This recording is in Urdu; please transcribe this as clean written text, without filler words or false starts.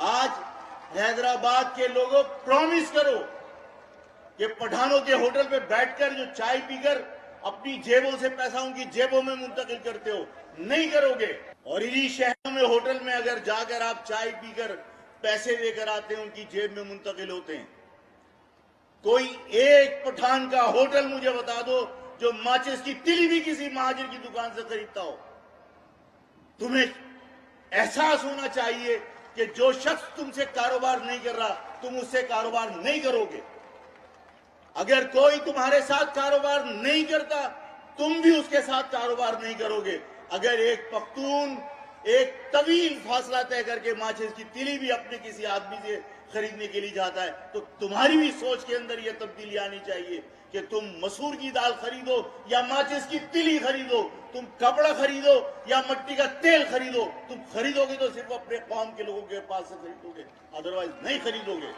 آج حیدرآباد کے لوگوں پرومس کرو کہ پٹھانوں کے ہوٹل پہ بیٹھ کر جو چائے پی کر اپنی جیبوں سے پیسہ ان کی جیبوں میں منتقل کرتے ہو نہیں کرو گے. اور انہی شہروں میں ہوٹل میں اگر جا کر آپ چائے پی کر پیسے لے کر آتے ہیں ان کی جیب میں منتقل ہوتے ہیں. کوئی ایک پٹھان کا ہوٹل مجھے بتا دو جو ماچس کی تلی بھی کسی مہاجر کی دکان سے خریدتا ہو. تمہیں احساس ہونا چاہیے کہ جو شخص تم سے کاروبار نہیں کر رہا تم اس سے کاروبار نہیں کرو گے. اگر کوئی تمہارے ساتھ کاروبار نہیں کرتا تم بھی اس کے ساتھ کاروبار نہیں کرو گے. اگر ایک پختون ایک طویل فاصلہ طے کر کے ماچس کی تلی بھی اپنے کسی آدمی سے خریدنے کے لیے جاتا ہے تو تمہاری بھی سوچ کے اندر یہ تبدیلی آنی چاہیے کہ تم مسور کی دال خریدو یا ماچس کی تلی خریدو, تم کپڑا خریدو یا مٹی کا تیل خریدو, تم خریدو گے تو صرف اپنے قوم کے لوگوں کے پاس سے خریدو گے, ادروائز نہیں خریدو گے.